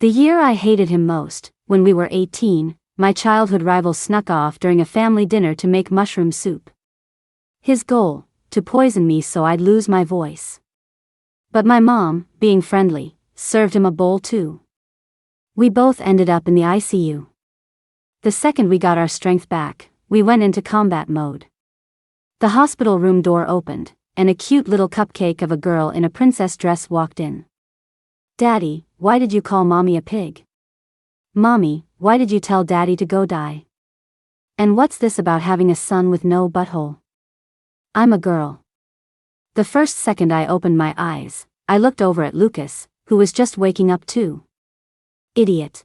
The year I hated him most, when we were 18, my childhood rival snuck off during a family dinner to make mushroom soup. His goal, to poison me so I'd lose my voice. But my mom, being friendly, served him a bowl too. We both ended up in the ICU. The second we got our strength back, we went into combat mode. The hospital room door opened, and a cute little cupcake of a girl in a princess dress walked in. "Daddy, why did you call Mommy a pig? Mommy, why did you tell Daddy to go die? And what's this about having a son with no butthole? I'm a girl." The first second I opened my eyes, I looked over at Lucas, who was just waking up too. "Idiot.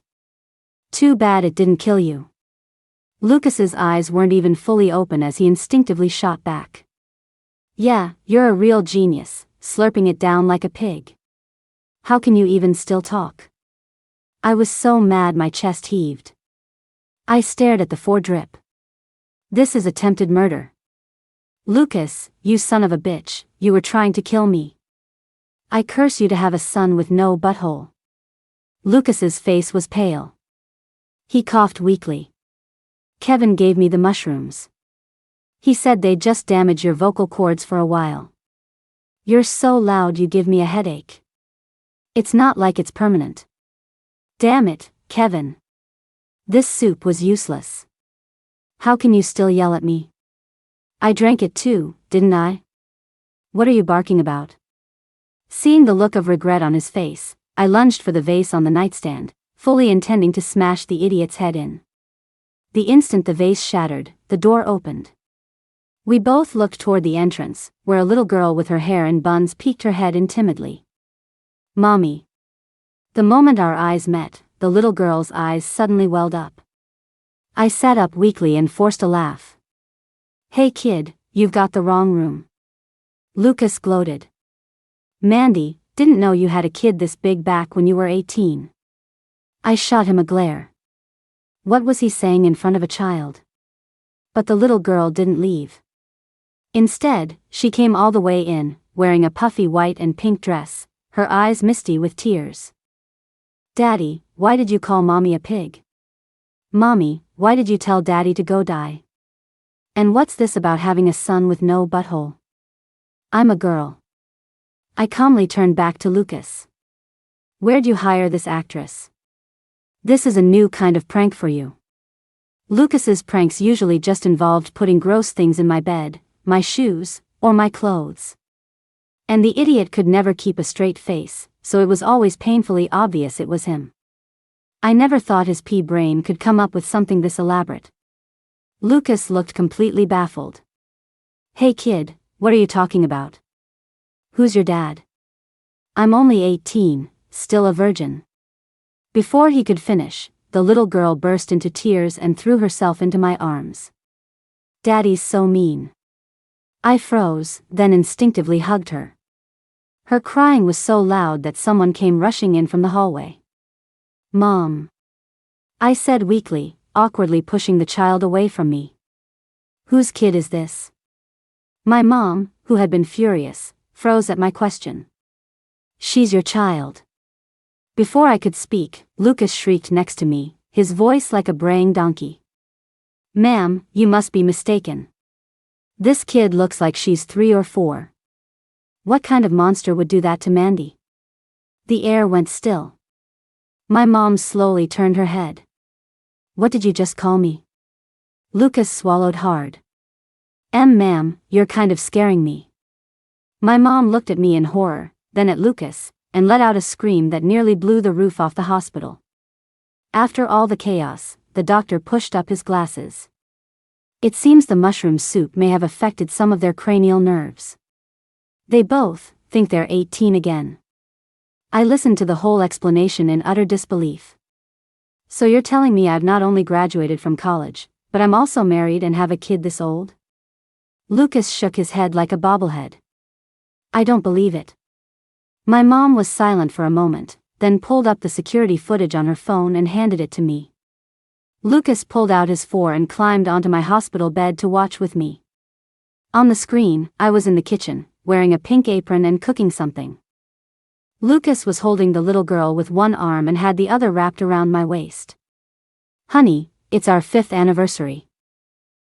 Too bad it didn't kill you." Lucas's eyes weren't even fully open as he instinctively shot back. "Yeah, you're a real genius, slurping it down like a pig. How can you even still talk?" I was so mad my chest heaved. I stared at the foredrip. "This is attempted murder. Lucas, you son of a bitch, you were trying to kill me. I curse you to have a son with no butthole." Lucas's face was pale. He coughed weakly. "Kevin gave me the mushrooms. He said they'd just damage your vocal cords for a while. You're so loud you give me a headache. It's not like it's permanent." "Damn it, Kevin. This soup was useless. How can you still yell at me? I drank it too, didn't I? What are you barking about?" Seeing the look of regret on his face, I lunged for the vase on the nightstand, fully intending to smash the idiot's head in. The instant the vase shattered, the door opened. We both looked toward the entrance, where a little girl with her hair in buns peeked her head in timidly. "Mommy." The moment our eyes met, the little girl's eyes suddenly welled up. I sat up weakly and forced a laugh. "Hey kid, you've got the wrong room." Lucas gloated. "Mandy, didn't know you had a kid this big back when you were 18. I shot him a glare. What was he saying in front of a child? But the little girl didn't leave. Instead, she came all the way in, wearing a puffy white and pink dress, her eyes misty with tears. "Daddy, why did you call Mommy a pig? Mommy, why did you tell Daddy to go die? And what's this about having a son with no butthole? I'm a girl." I calmly turned back to Lucas. "Where'd you hire this actress? This is a new kind of prank for you." Lucas's pranks usually just involved putting gross things in my bed, my shoes, or my clothes. And the idiot could never keep a straight face, so it was always painfully obvious it was him. I never thought his pea brain could come up with something this elaborate. Lucas looked completely baffled. "Hey kid, what are you talking about? Who's your dad? I'm only 18, still a virgin." Before he could finish, the little girl burst into tears and threw herself into my arms. "Daddy's so mean." I froze, then instinctively hugged her. Her crying was so loud that someone came rushing in from the hallway. "Mom," I said weakly, awkwardly pushing the child away from me. "Whose kid is this?" My mom, who had been furious, froze at my question. "She's your child." Before I could speak, Lucas shrieked next to me, his voice like a braying donkey. "Ma'am, you must be mistaken. This kid looks like she's 3 or 4. What kind of monster would do that to Mandy?" The air went still. My mom slowly turned her head. "What did you just call me?" Lucas swallowed hard. Ma'am, you're kind of scaring me." My mom looked at me in horror, then at Lucas, and let out a scream that nearly blew the roof off the hospital. After all the chaos, the doctor pushed up his glasses. "It seems the mushroom soup may have affected some of their cranial nerves. They both think they're 18 again." I listened to the whole explanation in utter disbelief. "So you're telling me I've not only graduated from college, but I'm also married and have a kid this old?" Lucas shook his head like a bobblehead. "I don't believe it." My mom was silent for a moment, then pulled up the security footage on her phone and handed it to me. Lucas pulled out his 4 and climbed onto my hospital bed to watch with me. On the screen, I was in the kitchen, wearing a pink apron and cooking something. Lucas was holding the little girl with one arm and had the other wrapped around my waist. "Honey, it's our 5th anniversary.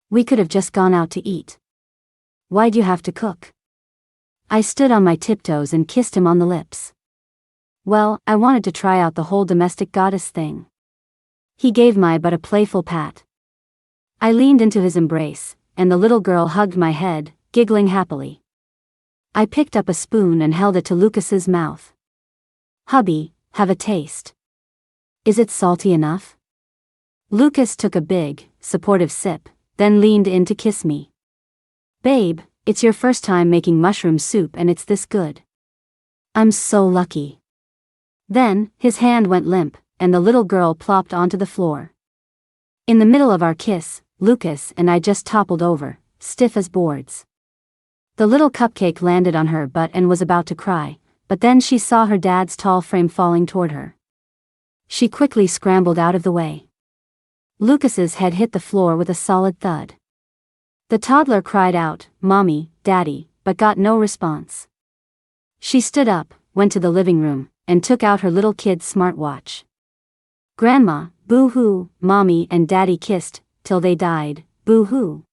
We could have just gone out to eat. Why'd you have to cook?" I stood on my tiptoes and kissed him on the lips. "Well, I wanted to try out the whole domestic goddess thing." He gave my butt a playful pat. I leaned into his embrace, and the little girl hugged my head, giggling happily. I picked up a spoon and held it to Lucas's mouth. "Hubby, have a taste. Is it salty enough?" Lucas took a big, supportive sip, then leaned in to kiss me. "Babe, it's your first time making mushroom soup and it's this good. I'm so lucky." Then, his hand went limp, and the little girl plopped onto the floor. In the middle of our kiss, Lucas and I just toppled over, stiff as boards. The little cupcake landed on her butt and was about to cry, but then she saw her dad's tall frame falling toward her. She quickly scrambled out of the way. Lucas's head hit the floor with a solid thud. The toddler cried out, "Mommy, Daddy," but got no response. She stood up, went to the living room, and took out her little kid's smartwatch. "Grandma, boo-hoo, Mommy and Daddy kissed, till they died, boo-hoo."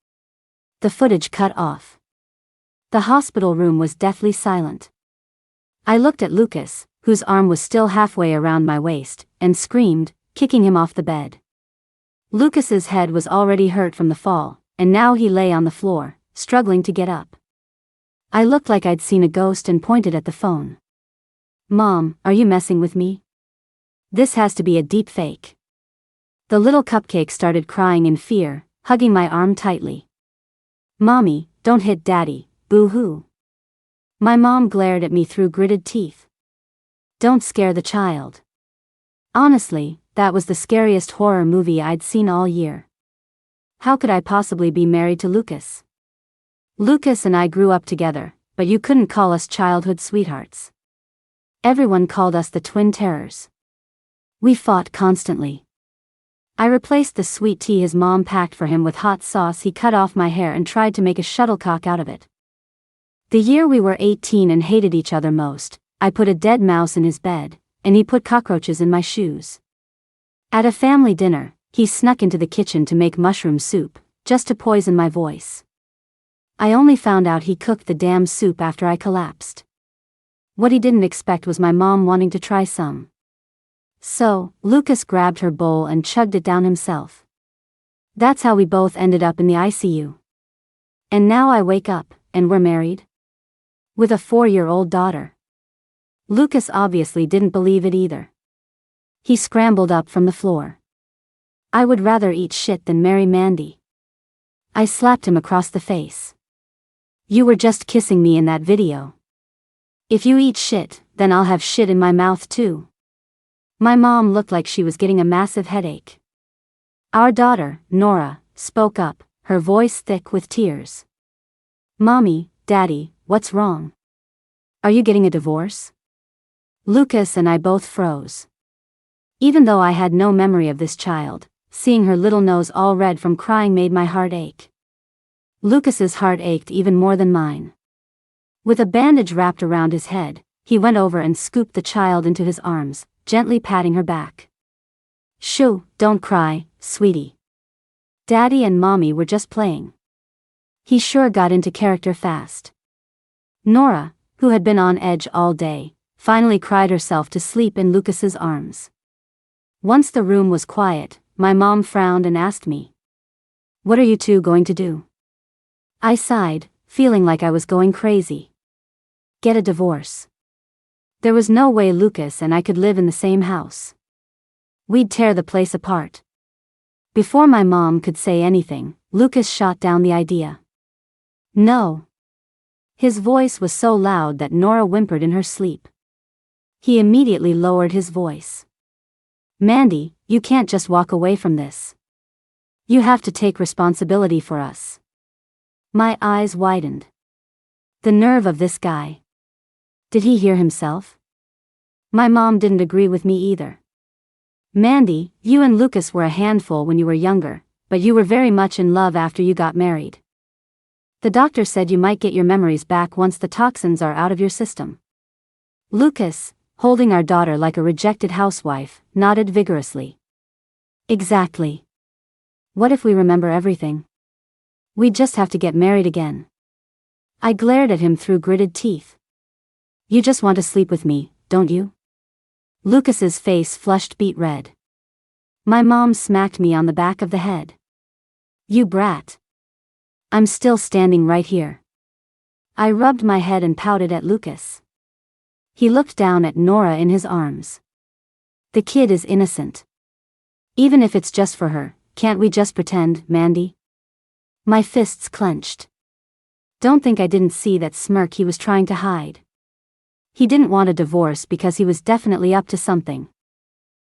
The footage cut off. The hospital room was deathly silent. I looked at Lucas, whose arm was still halfway around my waist, and screamed, kicking him off the bed. Lucas's head was already hurt from the fall, and now he lay on the floor, struggling to get up. I looked like I'd seen a ghost and pointed at the phone. "Mom, are you messing with me? This has to be a deep fake." The little cupcake started crying in fear, hugging my arm tightly. "Mommy, don't hit Daddy, boo-hoo." My mom glared at me through gritted teeth. "Don't scare the child." Honestly, that was the scariest horror movie I'd seen all year. How could I possibly be married to Lucas? Lucas and I grew up together, but you couldn't call us childhood sweethearts. Everyone called us the twin terrors. We fought constantly. I replaced the sweet tea his mom packed for him with hot sauce. He cut off my hair and tried to make a shuttlecock out of it. The year we were 18 and hated each other most, I put a dead mouse in his bed, and he put cockroaches in my shoes. At a family dinner, he snuck into the kitchen to make mushroom soup, just to poison my voice. I only found out he cooked the damn soup after I collapsed. What he didn't expect was my mom wanting to try some. So, Lucas grabbed her bowl and chugged it down himself. That's how we both ended up in the ICU. And now I wake up, and we're married? With a 4-year-old daughter. Lucas obviously didn't believe it either. He scrambled up from the floor. "I would rather eat shit than marry Mandy." I slapped him across the face. "You were just kissing me in that video. If you eat shit, then I'll have shit in my mouth too." My mom looked like she was getting a massive headache. Our daughter, Nora, spoke up, her voice thick with tears. "Mommy, Daddy, what's wrong? Are you getting a divorce?" Lucas and I both froze. Even though I had no memory of this child, seeing her little nose all red from crying made my heart ache. Lucas's heart ached even more than mine. With a bandage wrapped around his head, he went over and scooped the child into his arms, gently patting her back. "Shoo, don't cry, sweetie. Daddy and Mommy were just playing." He sure got into character fast. Nora, who had been on edge all day, finally cried herself to sleep in Lucas's arms. Once the room was quiet, my mom frowned and asked me, "What are you two going to do?" I sighed, feeling like I was going crazy. "Get a divorce." There was no way Lucas and I could live in the same house. We'd tear the place apart. Before my mom could say anything, Lucas shot down the idea. "No." His voice was so loud that Nora whimpered in her sleep. He immediately lowered his voice. "Mandy, you can't just walk away from this. You have to take responsibility for us." My eyes widened. The nerve of this guy. Did he hear himself? My mom didn't agree with me either. "Mandy, you and Lucas were a handful when you were younger, but you were very much in love after you got married. The doctor said you might get your memories back once the toxins are out of your system." "Lucas, holding our daughter like a rejected housewife, nodded vigorously. Exactly. What if we remember everything? We just have to get married again. I glared at him through gritted teeth. You just want to sleep with me, don't you? Lucas's face flushed beet red. My mom smacked me on the back of the head. You brat. I'm still standing right here. I rubbed my head and pouted at Lucas. He looked down at Nora in his arms. The kid is innocent. Even if it's just for her, can't we just pretend, Mandy? My fists clenched. Don't think I didn't see that smirk he was trying to hide. He didn't want a divorce because he was definitely up to something.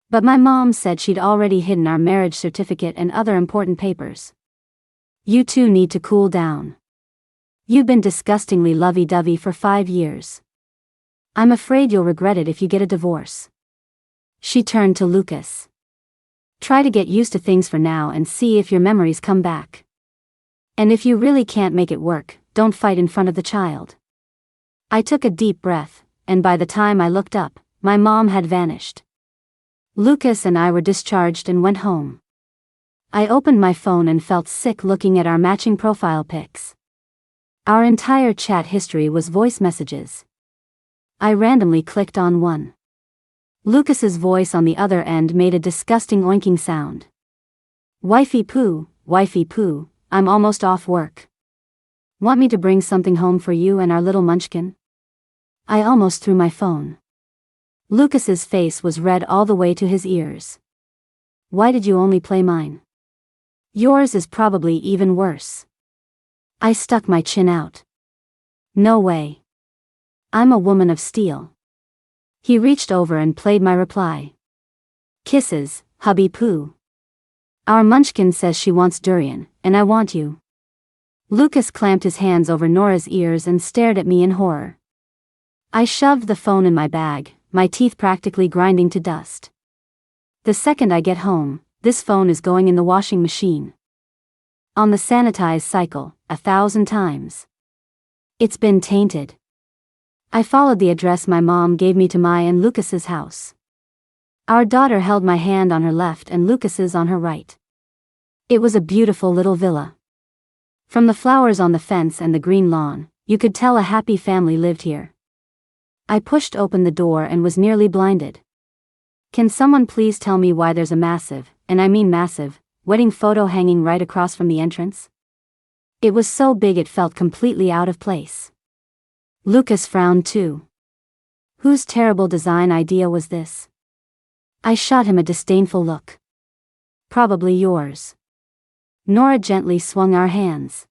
But my mom said she'd already hidden our marriage certificate and other important papers. You two need to cool down. You've been disgustingly lovey-dovey for 5 years. I'm afraid you'll regret it if you get a divorce. She turned to Lucas. Try to get used to things for now and see if your memories come back. And if you really can't make it work, don't fight in front of the child. I took a deep breath, and by the time I looked up, my mom had vanished. Lucas and I were discharged and went home. I opened my phone and felt sick looking at our matching profile pics. Our entire chat history was voice messages. I randomly clicked on one. Lucas's voice on the other end made a disgusting oinking sound. Wifey poo, I'm almost off work. Want me to bring something home for you and our little munchkin? I almost threw my phone. Lucas's face was red all the way to his ears. Why did you only play mine? Yours is probably even worse. I stuck my chin out. No way. I'm a woman of steel. He reached over and played my reply. Kisses, hubby poo. Our munchkin says she wants durian, and I want you. Lucas clamped his hands over Nora's ears and stared at me in horror. I shoved the phone in my bag, my teeth practically grinding to dust. The second I get home, this phone is going in the washing machine. On the sanitized cycle, 1,000 times. It's been tainted. I followed the address my mom gave me to my and Lucas's house. Our daughter held my hand on her left and Lucas's on her right. It was a beautiful little villa. From the flowers on the fence and the green lawn, you could tell a happy family lived here. I pushed open the door and was nearly blinded. Can someone please tell me why there's a massive, and I mean massive, wedding photo hanging right across from the entrance? It was so big it felt completely out of place. Lucas frowned too. Whose terrible design idea was this? I shot him a disdainful look. Probably yours. Nora gently swung our hands.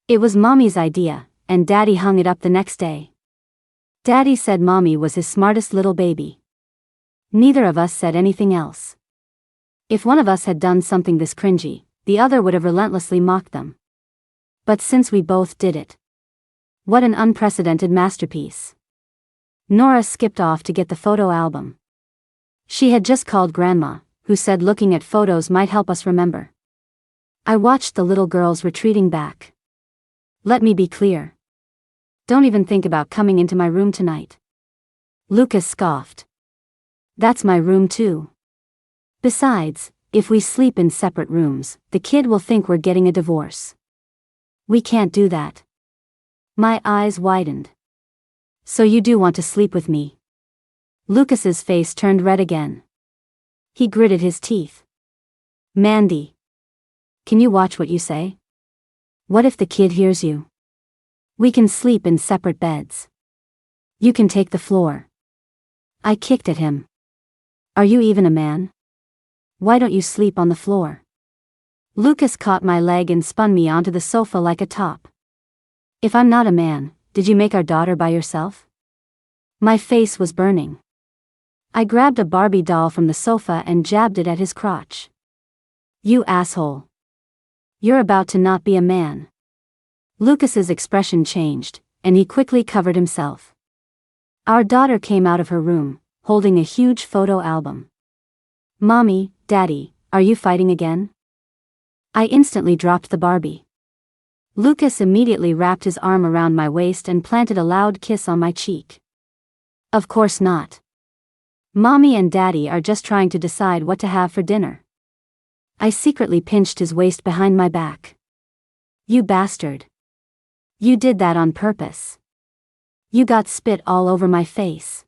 It was Mommy's idea, and Daddy hung it up the next day. Daddy said Mommy was his smartest little baby. Neither of us said anything else. If one of us had done something this cringy, the other would have relentlessly mocked them. But since we both did it. What an unprecedented masterpiece. Nora skipped off to get the photo album. She had just called Grandma, who said looking at photos might help us remember. I watched the little girls retreating back. Let me be clear. Don't even think about coming into my room tonight. Lucas scoffed. That's my room too. Besides, if we sleep in separate rooms, the kid will think we're getting a divorce. We can't do that. My eyes widened. So you do want to sleep with me? Lucas's face turned red again. He gritted his teeth. Mandy. Can you watch what you say? What if the kid hears you? We can sleep in separate beds. You can take the floor. I kicked at him. Are you even a man? Why don't you sleep on the floor? Lucas caught my leg and spun me onto the sofa like a top. If I'm not a man, did you make our daughter by yourself? My face was burning. I grabbed a Barbie doll from the sofa and jabbed it at his crotch. You asshole. You're about to not be a man. Lucas's expression changed, and he quickly covered himself. Our daughter came out of her room, holding a huge photo album. Mommy, Daddy, are you fighting again? I instantly dropped the Barbie. Lucas immediately wrapped his arm around my waist and planted a loud kiss on my cheek. Of course not. Mommy and Daddy are just trying to decide what to have for dinner. I secretly pinched his waist behind my back. You bastard. You did that on purpose. You got spit all over my face.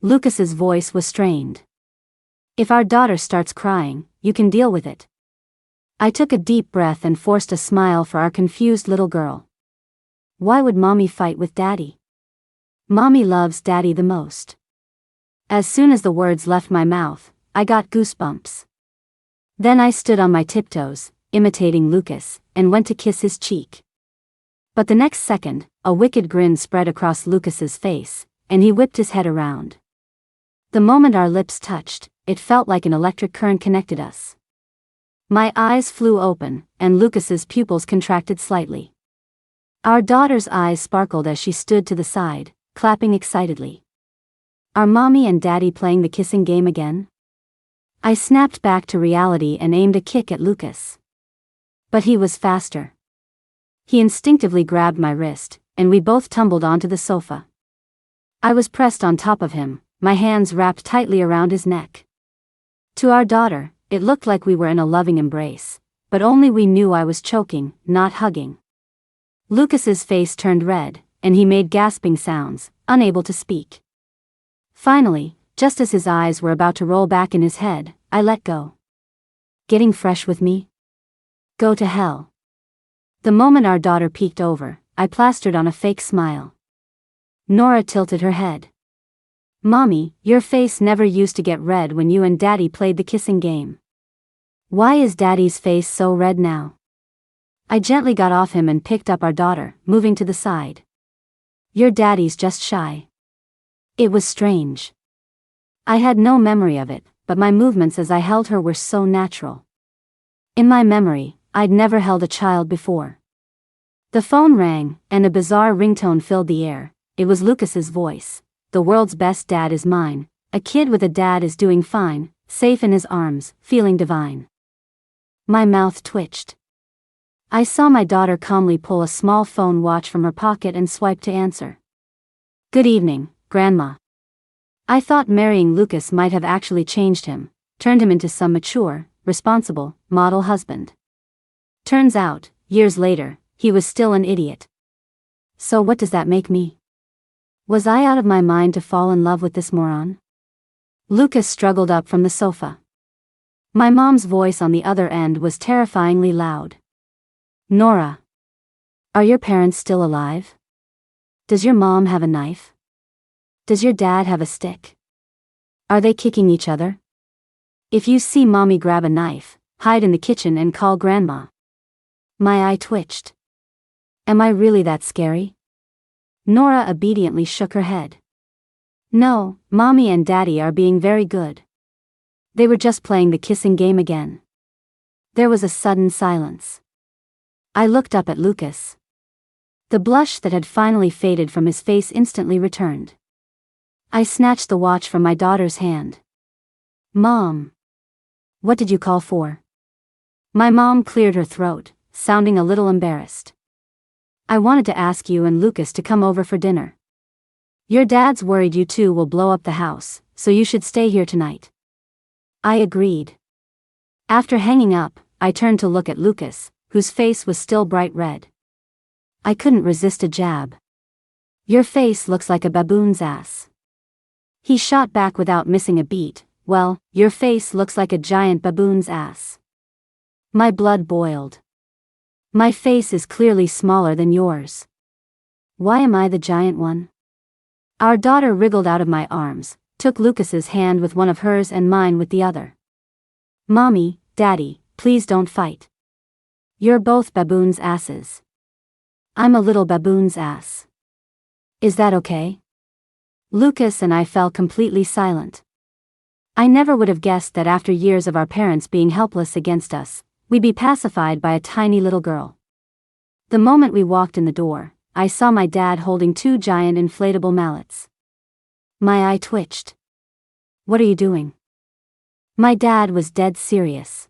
Lucas's voice was strained. If our daughter starts crying, you can deal with it. I took a deep breath and forced a smile for our confused little girl. Why would Mommy fight with Daddy? Mommy loves Daddy the most. As soon as the words left my mouth, I got goosebumps. Then I stood on my tiptoes, imitating Lucas, and went to kiss his cheek. But the next second, a wicked grin spread across Lucas's face, and he whipped his head around. The moment our lips touched, it felt like an electric current connected us. My eyes flew open, and Lucas's pupils contracted slightly. Our daughter's eyes sparkled as she stood to the side, clapping excitedly. Are Mommy and Daddy playing the kissing game again? I snapped back to reality and aimed a kick at Lucas. But he was faster. He instinctively grabbed my wrist, and we both tumbled onto the sofa. I was pressed on top of him, my hands wrapped tightly around his neck. To our daughter, it looked like we were in a loving embrace, but only we knew I was choking, not hugging. Lucas's face turned red, and he made gasping sounds, unable to speak. Finally, just as his eyes were about to roll back in his head, I let go. Getting fresh with me? Go to hell. The moment our daughter peeked over, I plastered on a fake smile. Nora tilted her head. Mommy, your face never used to get red when you and Daddy played the kissing game. Why is Daddy's face so red now? I gently got off him and picked up our daughter, moving to the side. Your daddy's just shy. It was strange. I had no memory of it, but my movements as I held her were so natural. In my memory, I'd never held a child before. The phone rang, and a bizarre ringtone filled the air. It was Lucas's voice. The world's best dad is mine. A kid with a dad is doing fine, safe in his arms, feeling divine. My mouth twitched. I saw my daughter calmly pull a small phone watch from her pocket and swipe to answer. Good evening, Grandma. I thought marrying Lucas might have actually changed him, turned him into some mature, responsible, model husband. Turns out, years later, he was still an idiot. So what does that make me? Was I out of my mind to fall in love with this moron? Lucas struggled up from the sofa. My mom's voice on the other end was terrifyingly loud. Nora. Are your parents still alive? Does your mom have a knife? Does your dad have a stick? Are they kicking each other? If you see Mommy grab a knife, hide in the kitchen and call Grandma. My eye twitched. Am I really that scary? Nora obediently shook her head. No, Mommy and Daddy are being very good. They were just playing the kissing game again. There was a sudden silence. I looked up at Lucas. The blush that had finally faded from his face instantly returned. I snatched the watch from my daughter's hand. Mom. What did you call for? My mom cleared her throat, sounding a little embarrassed. I wanted to ask you and Lucas to come over for dinner. Your dad's worried you two will blow up the house, so you should stay here tonight. I agreed. After hanging up, I turned to look at Lucas, whose face was still bright red. I couldn't resist a jab. Your face looks like a baboon's ass. He shot back without missing a beat. Well, your face looks like a giant baboon's ass. My blood boiled. My face is clearly smaller than yours. Why am I the giant one? Our daughter wriggled out of my arms, took Lucas's hand with one of hers and mine with the other. Mommy, Daddy, please don't fight. You're both baboon's asses. I'm a little baboon's ass. Is that okay? Lucas and I fell completely silent. I never would have guessed that after years of our parents being helpless against us, we'd be pacified by a tiny little girl. The moment we walked in the door, I saw my dad holding two giant inflatable mallets. My eye twitched. What are you doing? My dad was dead serious.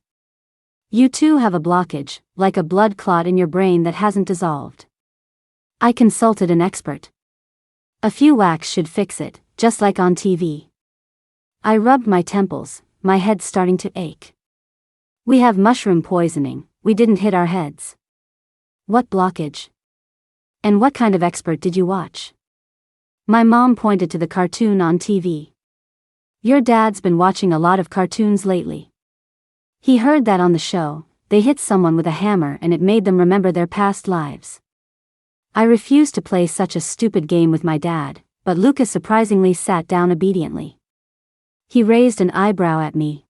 You two have a blockage, like a blood clot in your brain that hasn't dissolved. I consulted an expert. A few whacks should fix it, just like on TV. I rubbed my temples, my head starting to ache. We have mushroom poisoning, we didn't hit our heads. What blockage? And what kind of expert did you watch? My mom pointed to the cartoon on TV. Your dad's been watching a lot of cartoons lately. He heard that on the show, they hit someone with a hammer and it made them remember their past lives. I refused to play such a stupid game with my dad, but Lucas surprisingly sat down obediently. He raised an eyebrow at me.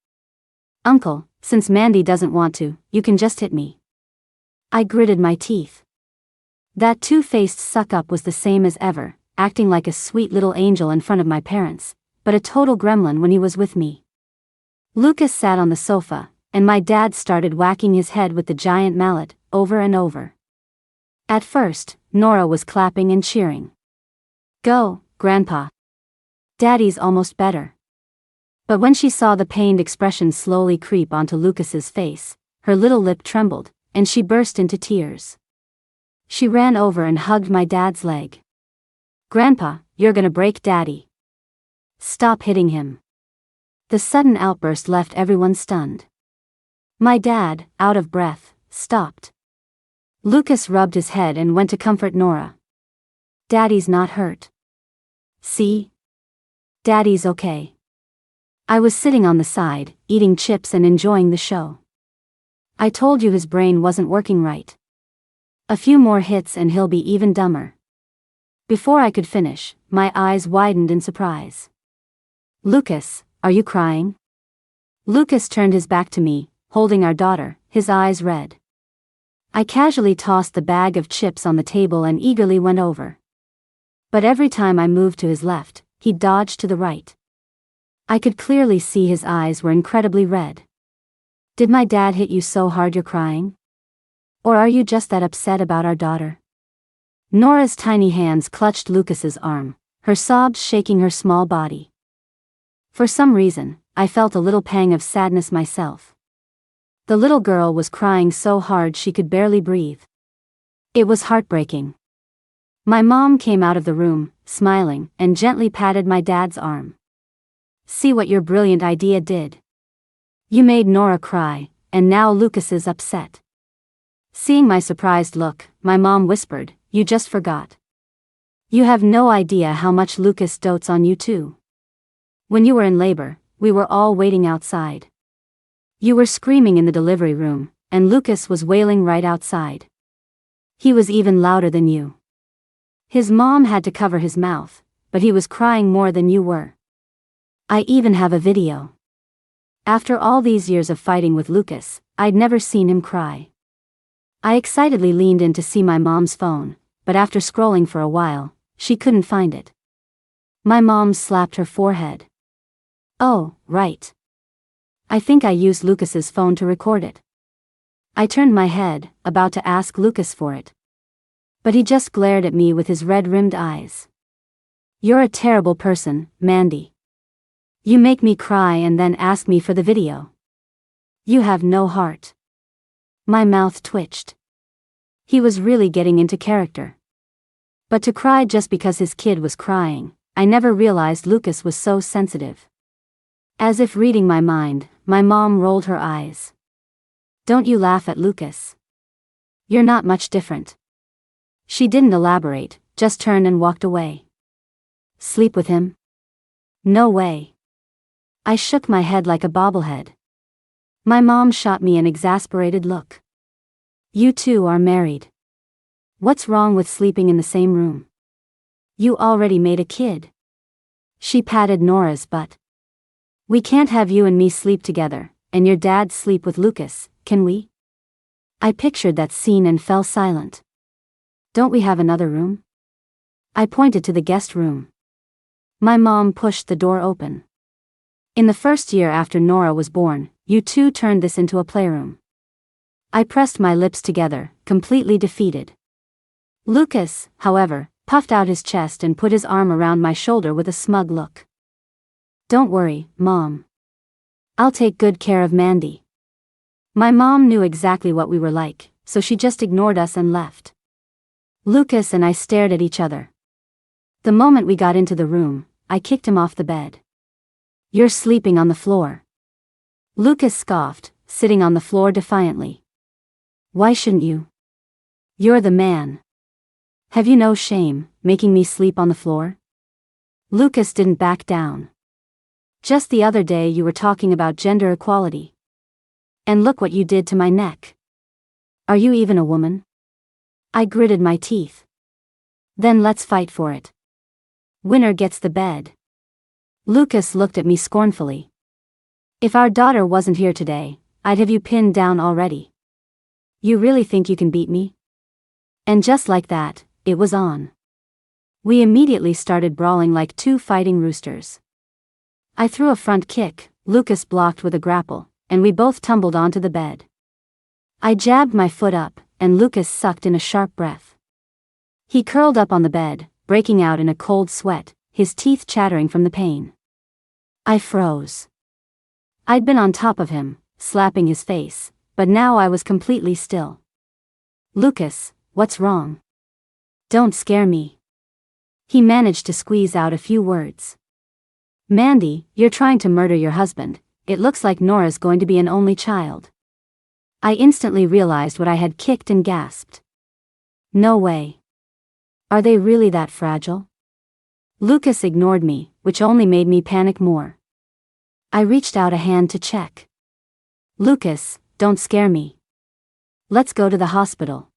Uncle, since Mandy doesn't want to, you can just hit me. I gritted my teeth. That two-faced suck-up was the same as ever, acting like a sweet little angel in front of my parents, but a total gremlin when he was with me. Lucas sat on the sofa, and my dad started whacking his head with the giant mallet, over and over. At first, Nora was clapping and cheering. Go, Grandpa. Daddy's almost better. But when she saw the pained expression slowly creep onto Lucas's face, her little lip trembled, and she burst into tears. She ran over and hugged my dad's leg. Grandpa, you're gonna break Daddy. Stop hitting him. The sudden outburst left everyone stunned. My dad, out of breath, stopped. Lucas rubbed his head and went to comfort Nora. Daddy's not hurt. See? Daddy's okay. I was sitting on the side, eating chips and enjoying the show. I told you his brain wasn't working right. A few more hits and he'll be even dumber. Before I could finish, my eyes widened in surprise. Lucas, are you crying? Lucas turned his back to me, holding our daughter, his eyes red. I casually tossed the bag of chips on the table and eagerly went over. But every time I moved to his left, he dodged to the right. I could clearly see his eyes were incredibly red. Did my dad hit you so hard you're crying? Or are you just that upset about our daughter? Nora's tiny hands clutched Lucas's arm, her sobs shaking her small body. For some reason, I felt a little pang of sadness myself. The little girl was crying so hard she could barely breathe. It was heartbreaking. My mom came out of the room, smiling, and gently patted my dad's arm. See what your brilliant idea did. You made Nora cry, and now Lucas is upset. Seeing my surprised look, my mom whispered, you just forgot. You have no idea how much Lucas dotes on you too. When you were in labor, we were all waiting outside. You were screaming in the delivery room, and Lucas was wailing right outside. He was even louder than you. His mom had to cover his mouth, but he was crying more than you were. I even have a video. After all these years of fighting with Lucas, I'd never seen him cry. I excitedly leaned in to see my mom's phone, but after scrolling for a while, she couldn't find it. My mom slapped her forehead. Oh, right. I think I used Lucas's phone to record it. I turned my head, about to ask Lucas for it. But he just glared at me with his red-rimmed eyes. You're a terrible person, Mandy. You make me cry and then ask me for the video. You have no heart. My mouth twitched. He was really getting into character. But to cry just because his kid was crying, I never realized Lucas was so sensitive. As if reading my mind, my mom rolled her eyes. Don't you laugh at Lucas. You're not much different. She didn't elaborate, just turned and walked away. Sleep with him? No way. I shook my head like a bobblehead. My mom shot me an exasperated look. You two are married. What's wrong with sleeping in the same room? You already made a kid. She patted Nora's butt. We can't have you and me sleep together, and your dad sleep with Lucas, can we? I pictured that scene and fell silent. Don't we have another room? I pointed to the guest room. My mom pushed the door open. In the first year after Nora was born, you two turned this into a playroom. I pressed my lips together, completely defeated. Lucas, however, puffed out his chest and put his arm around my shoulder with a smug look. Don't worry, Mom. I'll take good care of Mandy. My mom knew exactly what we were like, so she just ignored us and left. Lucas and I stared at each other. The moment we got into the room, I kicked him off the bed. You're sleeping on the floor. Lucas scoffed, sitting on the floor defiantly. Why shouldn't you? You're the man. Have you no shame, making me sleep on the floor? Lucas didn't back down. Just the other day you were talking about gender equality. And look what you did to my neck. Are you even a woman? I gritted my teeth. Then let's fight for it. Winner gets the bed. Lucas looked at me scornfully. If our daughter wasn't here today, I'd have you pinned down already. You really think you can beat me? And just like that, it was on. We immediately started brawling like two fighting roosters. I threw a front kick, Lucas blocked with a grapple, and we both tumbled onto the bed. I jabbed my foot up, and Lucas sucked in a sharp breath. He curled up on the bed, breaking out in a cold sweat, his teeth chattering from the pain. I froze. I'd been on top of him, slapping his face, but now I was completely still. Lucas, what's wrong? Don't scare me. He managed to squeeze out a few words. Mandy, you're trying to murder your husband. It looks like Nora's going to be an only child. I instantly realized what I had kicked and gasped. No way. Are they really that fragile? Lucas ignored me, which only made me panic more. I reached out a hand to check. Lucas, don't scare me. Let's go to the hospital.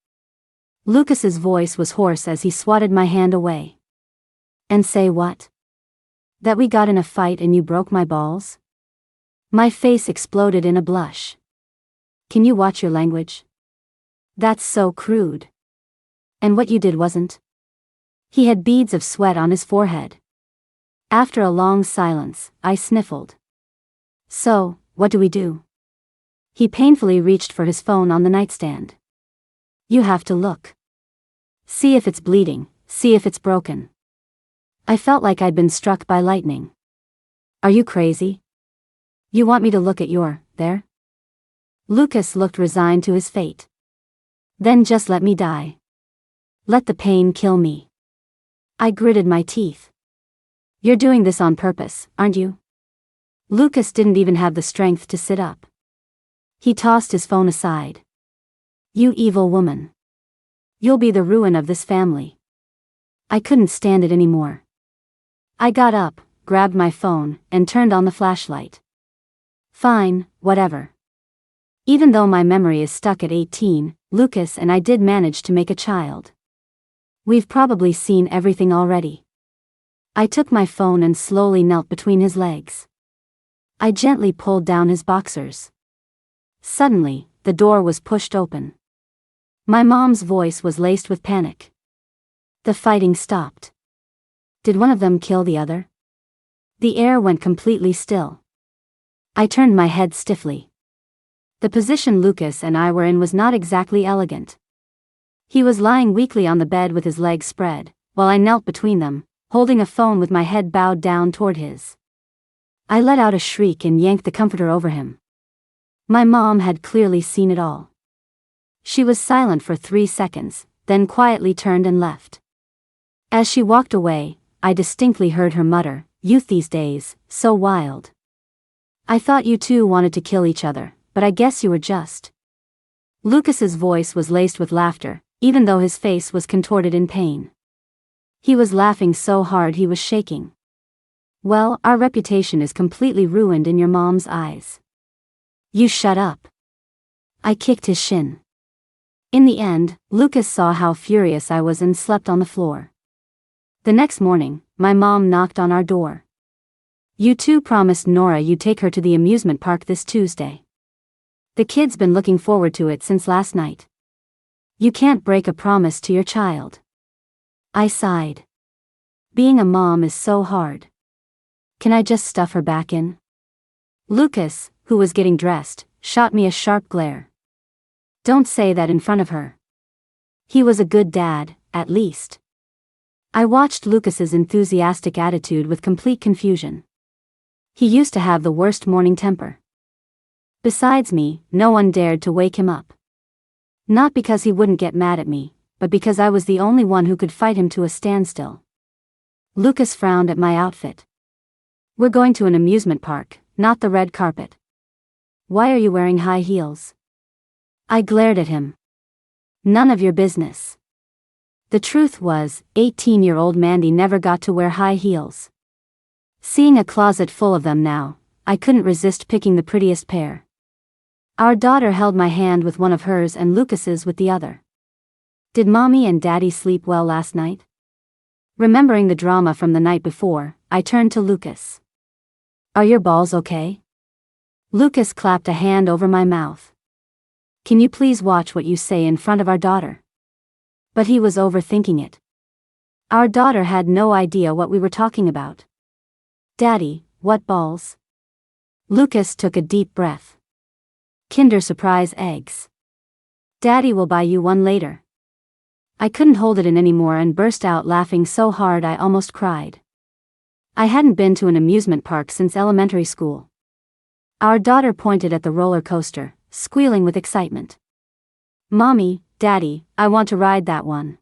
Lucas's voice was hoarse as he swatted my hand away. And say what? That we got in a fight and you broke my balls? My face exploded in a blush. Can you watch your language? That's so crude. And what you did wasn't? He had beads of sweat on his forehead. After a long silence, I sniffled. So, what do we do? He painfully reached for his phone on the nightstand. You have to look. See if it's bleeding, see if it's broken. I felt like I'd been struck by lightning. Are you crazy? You want me to look at there? Lucas looked resigned to his fate. Then just let me die. Let the pain kill me. I gritted my teeth. You're doing this on purpose, aren't you? Lucas didn't even have the strength to sit up. He tossed his phone aside. You evil woman. You'll be the ruin of this family. I couldn't stand it anymore. I got up, grabbed my phone, and turned on the flashlight. Fine, whatever. Even though my memory is stuck at 18, Lucas and I did manage to make a child. We've probably seen everything already. I took my phone and slowly knelt between his legs. I gently pulled down his boxers. Suddenly, the door was pushed open. My mom's voice was laced with panic. The fighting stopped. Did one of them kill the other? The air went completely still. I turned my head stiffly. The position Lucas and I were in was not exactly elegant. He was lying weakly on the bed with his legs spread, while I knelt between them, holding a phone with my head bowed down toward his. I let out a shriek and yanked the comforter over him. My mom had clearly seen it all. She was silent for 3 seconds, then quietly turned and left. As she walked away, I distinctly heard her mutter, "Youth these days, so wild. I thought you two wanted to kill each other, but I guess you were just." Lucas's voice was laced with laughter, even though his face was contorted in pain. He was laughing so hard he was shaking. Well, our reputation is completely ruined in your mom's eyes. You shut up. I kicked his shin. In the end, Lucas saw how furious I was and slept on the floor. The next morning, my mom knocked on our door. You two promised Nora you'd take her to the amusement park this Tuesday. The kid's been looking forward to it since last night. You can't break a promise to your child. I sighed. Being a mom is so hard. Can I just stuff her back in? Lucas, who was getting dressed, shot me a sharp glare. Don't say that in front of her. He was a good dad, at least. I watched Lucas's enthusiastic attitude with complete confusion. He used to have the worst morning temper. Besides me, no one dared to wake him up. Not because he wouldn't get mad at me, but because I was the only one who could fight him to a standstill. Lucas frowned at my outfit. We're going to an amusement park, not the red carpet. Why are you wearing high heels? I glared at him. None of your business. The truth was, 18-year-old Mandy never got to wear high heels. Seeing a closet full of them now, I couldn't resist picking the prettiest pair. Our daughter held my hand with one of hers and Lucas's with the other. Did Mommy and Daddy sleep well last night? Remembering the drama from the night before, I turned to Lucas. Are your balls okay? Lucas clapped a hand over my mouth. Can you please watch what you say in front of our daughter? But he was overthinking it. Our daughter had no idea what we were talking about. Daddy, what balls? Lucas took a deep breath. Kinder Surprise eggs. Daddy will buy you one later. I couldn't hold it in anymore and burst out laughing so hard I almost cried. I hadn't been to an amusement park since elementary school. Our daughter pointed at the roller coaster, squealing with excitement. Mommy, Daddy, I want to ride that one.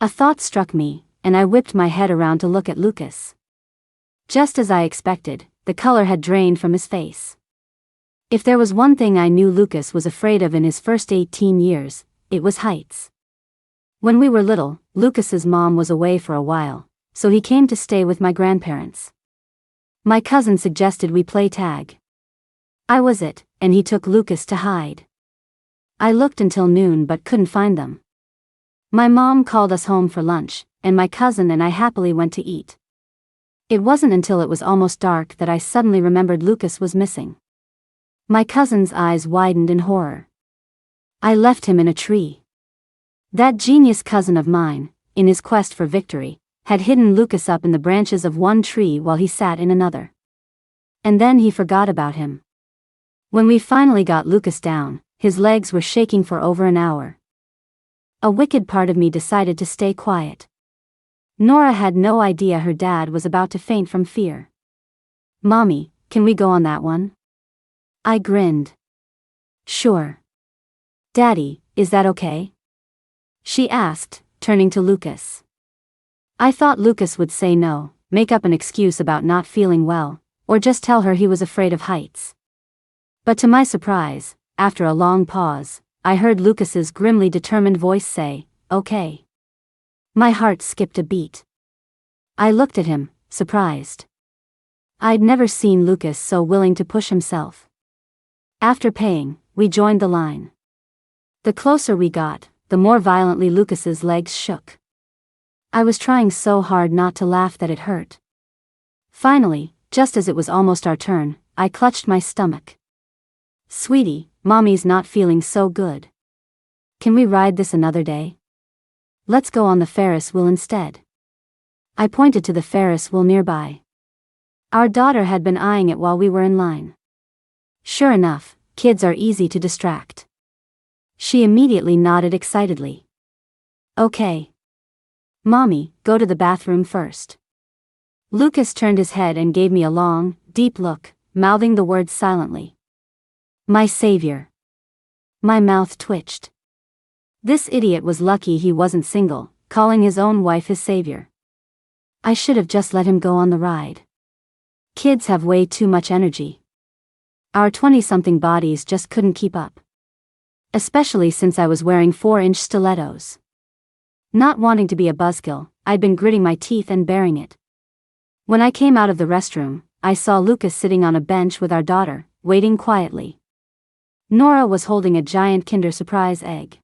A thought struck me, and I whipped my head around to look at Lucas. Just as I expected, the color had drained from his face. If there was one thing I knew Lucas was afraid of in his first 18 years, it was heights. When we were little, Lucas's mom was away for a while, so he came to stay with my grandparents. My cousin suggested we play tag. I was it, and he took Lucas to hide. I looked until noon but couldn't find them. My mom called us home for lunch, and my cousin and I happily went to eat. It wasn't until it was almost dark that I suddenly remembered Lucas was missing. My cousin's eyes widened in horror. I left him in a tree. That genius cousin of mine, in his quest for victory, had hidden Lucas up in the branches of one tree while he sat in another. And then he forgot about him. When we finally got Lucas down, his legs were shaking for over an hour. A wicked part of me decided to stay quiet. Nora had no idea her dad was about to faint from fear. Mommy, can we go on that one? I grinned. Sure. Daddy, is that okay? She asked, turning to Lucas. I thought Lucas would say no, make up an excuse about not feeling well, or just tell her he was afraid of heights. But to my surprise, after a long pause, I heard Lucas's grimly determined voice say, okay. My heart skipped a beat. I looked at him, surprised. I'd never seen Lucas so willing to push himself. After paying, we joined the line. The closer we got, the more violently Lucas's legs shook. I was trying so hard not to laugh that it hurt. Finally, just as it was almost our turn, I clutched my stomach. Sweetie, Mommy's not feeling so good. Can we ride this another day? Let's go on the Ferris wheel instead. I pointed to the Ferris wheel nearby. Our daughter had been eyeing it while we were in line. Sure enough, kids are easy to distract. She immediately nodded excitedly. Okay. Mommy, go to the bathroom first. Lucas turned his head and gave me a long, deep look, mouthing the words silently. My savior. My mouth twitched. This idiot was lucky he wasn't single, calling his own wife his savior. I should have just let him go on the ride. Kids have way too much energy. Our 20-something bodies just couldn't keep up. Especially since I was wearing 4-inch stilettos. Not wanting to be a buzzkill, I'd been gritting my teeth and bearing it. When I came out of the restroom, I saw Lucas sitting on a bench with our daughter, waiting quietly. Nora was holding a giant Kinder Surprise egg.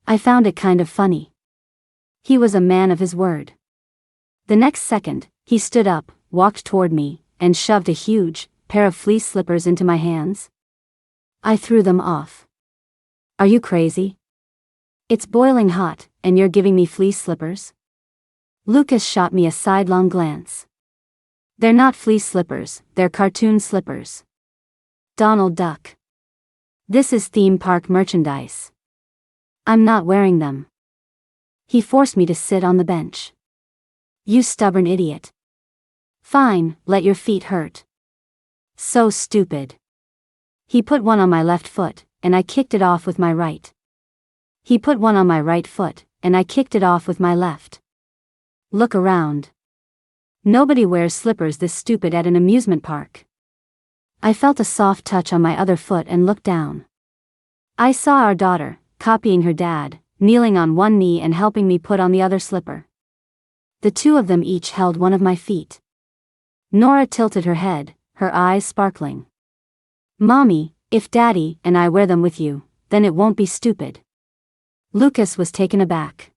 I found it kind of funny. He was a man of his word. The next second, he stood up, walked toward me, and shoved a huge pair of fleece slippers into my hands. I threw them off. Are you crazy? It's boiling hot, and you're giving me fleece slippers? Lucas shot me a sidelong glance. They're not fleece slippers, they're cartoon slippers. Donald Duck. This is theme park merchandise. I'm not wearing them. He forced me to sit on the bench. You stubborn idiot. Fine, let your feet hurt. So stupid. He put one on my left foot, and I kicked it off with my right. He put one on my right foot, and I kicked it off with my left. Look around. Nobody wears slippers this stupid at an amusement park. I felt a soft touch on my other foot and looked down. I saw our daughter, copying her dad, kneeling on one knee and helping me put on the other slipper. The two of them each held one of my feet. Nora tilted her head, her eyes sparkling. Mommy, if Daddy and I wear them with you, then it won't be stupid. Lucas was taken aback.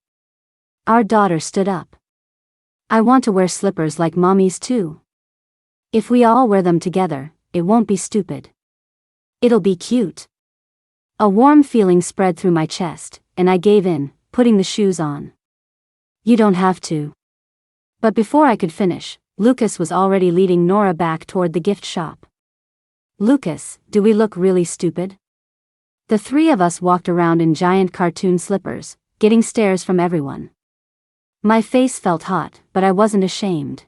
Our daughter stood up. I want to wear slippers like Mommy's too. If we all wear them together, it won't be stupid. It'll be cute. A warm feeling spread through my chest, and I gave in, putting the shoes on. You don't have to. But before I could finish, Lucas was already leading Nora back toward the gift shop. Lucas, do we look really stupid? The three of us walked around in giant cartoon slippers, getting stares from everyone. My face felt hot, but I wasn't ashamed.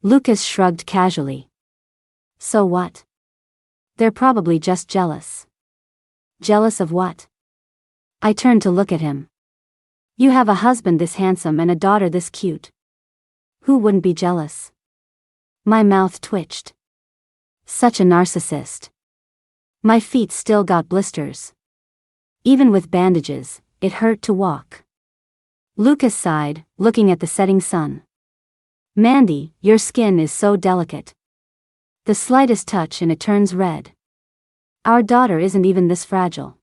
Lucas shrugged casually. So what? They're probably just jealous. Jealous of what? I turned to look at him. You have a husband this handsome and a daughter this cute. Who wouldn't be jealous? My mouth twitched. Such a narcissist. My feet still got blisters. Even with bandages, it hurt to walk. Lucas sighed, looking at the setting sun. Mandy, your skin is so delicate. The slightest touch and it turns red. Our daughter isn't even this fragile.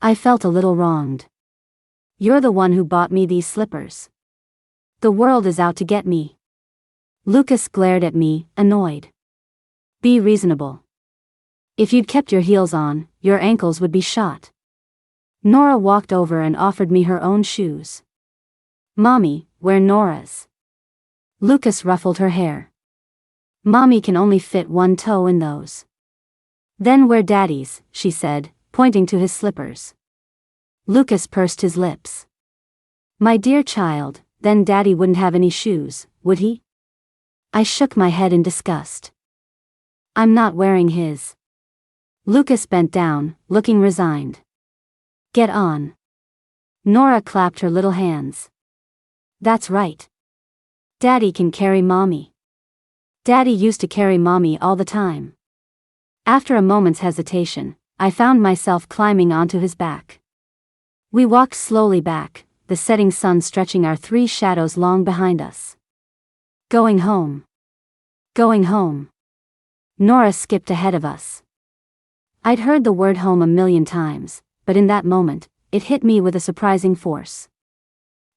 I felt a little wronged. You're the one who bought me these slippers. The world is out to get me. Lucas glared at me, annoyed. Be reasonable. If you'd kept your heels on, your ankles would be shot. Nora walked over and offered me her own shoes. Mommy, wear Nora's. Lucas ruffled her hair. Mommy can only fit one toe in those. Then wear Daddy's, she said, pointing to his slippers. Lucas pursed his lips. My dear child, then Daddy wouldn't have any shoes, would he? I shook my head in disgust. I'm not wearing his. Lucas bent down, looking resigned. Get on. Nora clapped her little hands. That's right. Daddy can carry Mommy. Daddy used to carry Mommy all the time. After a moment's hesitation, I found myself climbing onto his back. We walked slowly back, the setting sun stretching our three shadows long behind us. Going home. Going home. Nora skipped ahead of us. I'd heard the word home a million times, but in that moment, it hit me with a surprising force.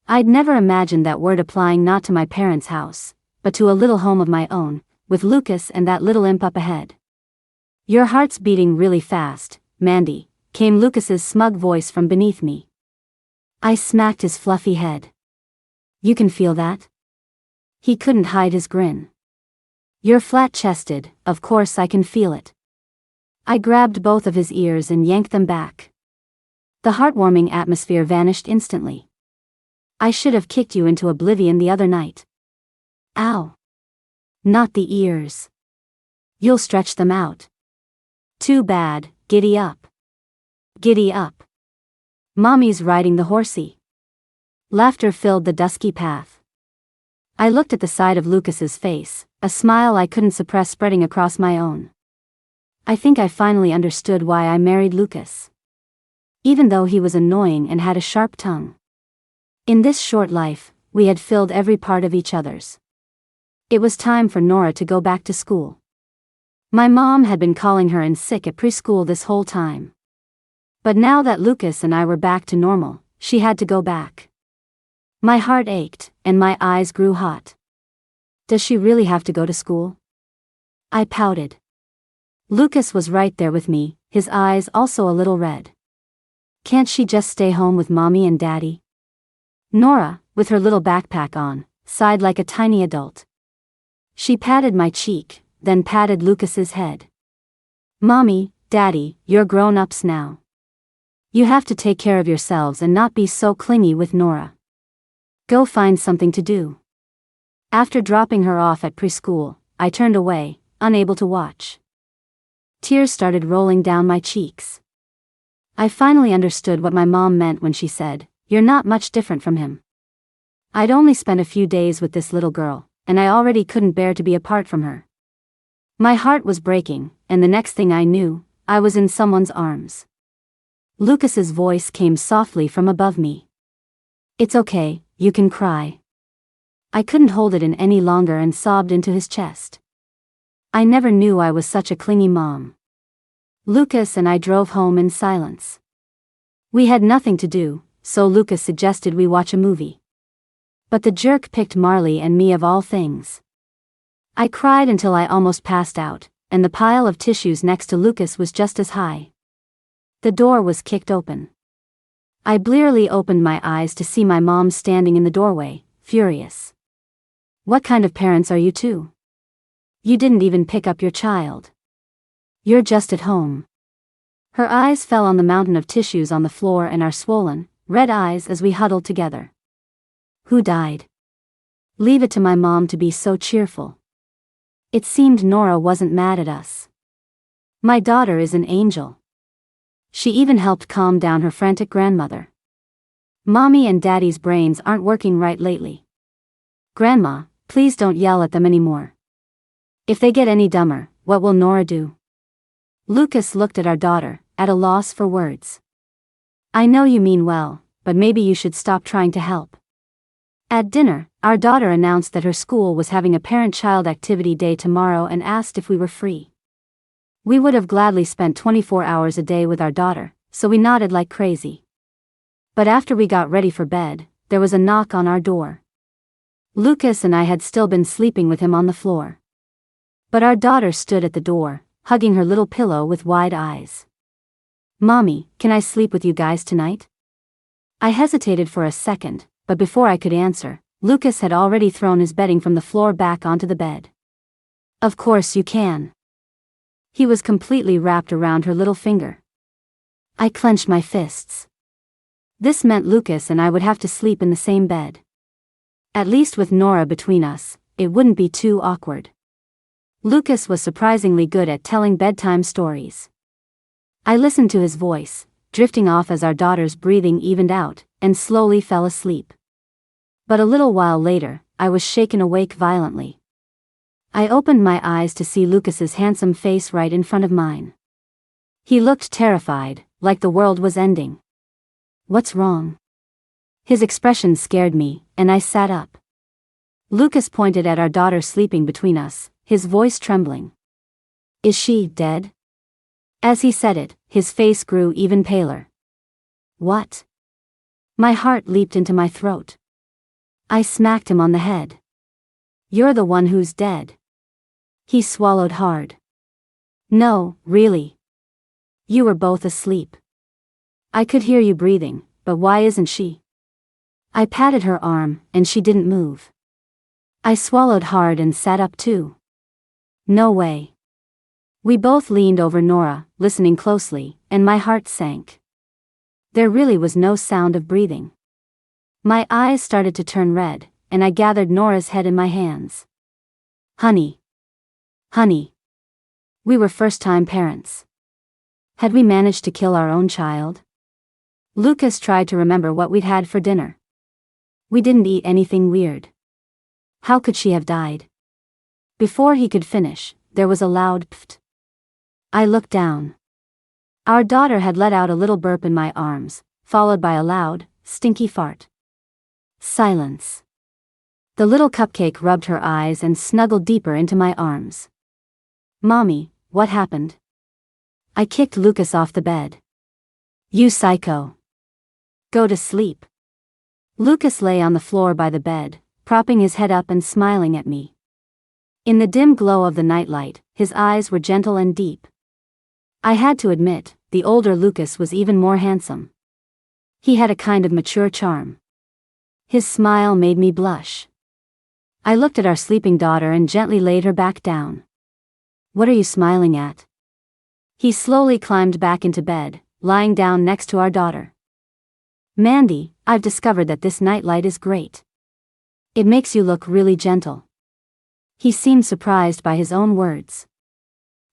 I'd never imagined that word applying not to my parents' house, but to a little home of my own, with Lucas and that little imp up ahead. Your heart's beating really fast, Mandy, came Lucas's smug voice from beneath me. I smacked his fluffy head. You can feel that? He couldn't hide his grin. You're flat-chested, of course I can feel it. I grabbed both of his ears and yanked them back. The heartwarming atmosphere vanished instantly. I should have kicked you into oblivion the other night. Ow. Not the ears. You'll stretch them out. Too bad, giddy up. Giddy up. Mommy's riding the horsey. Laughter filled the dusky path. I looked at the side of Lucas's face, a smile I couldn't suppress spreading across my own. I think I finally understood why I married Lucas. Even though he was annoying and had a sharp tongue. In this short life, we had filled every part of each other's. It was time for Nora to go back to school. My mom had been calling her in sick at preschool this whole time. But now that Lucas and I were back to normal, she had to go back. My heart ached, and my eyes grew hot. Does she really have to go to school? I pouted. Lucas was right there with me, his eyes also a little red. Can't she just stay home with Mommy and Daddy? Nora, with her little backpack on, sighed like a tiny adult. She patted my cheek, then patted Lucas's head. Mommy, Daddy, you're grown-ups now. You have to take care of yourselves and not be so clingy with Nora. Go find something to do. After dropping her off at preschool, I turned away, unable to watch. Tears started rolling down my cheeks. I finally understood what my mom meant when she said, "You're not much different from him." I'd only spent a few days with this little girl, and I already couldn't bear to be apart from her. My heart was breaking, and the next thing I knew, I was in someone's arms. Lucas's voice came softly from above me. "It's okay, you can cry." I couldn't hold it in any longer and sobbed into his chest. I never knew I was such a clingy mom. Lucas and I drove home in silence. We had nothing to do, so Lucas suggested we watch a movie. But the jerk picked Marley and me of all things. I cried until I almost passed out, and the pile of tissues next to Lucas was just as high. The door was kicked open. I blearily opened my eyes to see my mom standing in the doorway, furious. "What kind of parents are you two? You didn't even pick up your child. You're just at home." Her eyes fell on the mountain of tissues on the floor and our swollen, red eyes as we huddled together. "Who died?" Leave it to my mom to be so cheerful. It seemed Nora wasn't mad at us. My daughter is an angel. She even helped calm down her frantic grandmother. Mommy and Daddy's brains aren't working right lately. "Grandma, please don't yell at them anymore. If they get any dumber, what will Nora do?" Lucas looked at our daughter, at a loss for words. "I know you mean well, but maybe you should stop trying to help." At dinner, our daughter announced that her school was having a parent-child activity day tomorrow and asked if we were free. We would have gladly spent 24 hours a day with our daughter, so we nodded like crazy. But after we got ready for bed, there was a knock on our door. Lucas and I had still been sleeping with him on the floor. But our daughter stood at the door, hugging her little pillow with wide eyes. "Mommy, can I sleep with you guys tonight?" I hesitated for a second, but before I could answer, Lucas had already thrown his bedding from the floor back onto the bed. "Of course you can." He was completely wrapped around her little finger. I clenched my fists. This meant Lucas and I would have to sleep in the same bed. At least with Nora between us, it wouldn't be too awkward. Lucas was surprisingly good at telling bedtime stories. I listened to his voice, drifting off as our daughter's breathing evened out, and slowly fell asleep. But a little while later, I was shaken awake violently. I opened my eyes to see Lucas's handsome face right in front of mine. He looked terrified, like the world was ending. "What's wrong?" His expression scared me, and I sat up. Lucas pointed at our daughter sleeping between us, his voice trembling. "Is she dead?" As he said it, his face grew even paler. "What?" My heart leaped into my throat. I smacked him on the head. "You're the one who's dead." He swallowed hard. "No, really. You were both asleep. I could hear you breathing, but why isn't she?" I patted her arm, and she didn't move. I swallowed hard and sat up too. "No way." We both leaned over Nora, listening closely, and my heart sank. There really was no sound of breathing. My eyes started to turn red, and I gathered Nora's head in my hands. Honey. Honey. We were first-time parents. Had we managed to kill our own child? Lucas tried to remember what we'd had for dinner. We didn't eat anything weird. How could she have died? Before he could finish, there was a loud pft. I looked down. Our daughter had let out a little burp in my arms, followed by a loud, stinky fart. Silence. The little cupcake rubbed her eyes and snuggled deeper into my arms. "Mommy, what happened?" I kicked Lucas off the bed. "You psycho. Go to sleep." Lucas lay on the floor by the bed, propping his head up and smiling at me. In the dim glow of the nightlight, his eyes were gentle and deep. I had to admit, the older Lucas was even more handsome. He had a kind of mature charm. His smile made me blush. I looked at our sleeping daughter and gently laid her back down. "What are you smiling at?" He slowly climbed back into bed, lying down next to our daughter. "Mandy, I've discovered that this nightlight is great. It makes you look really gentle." He seemed surprised by his own words.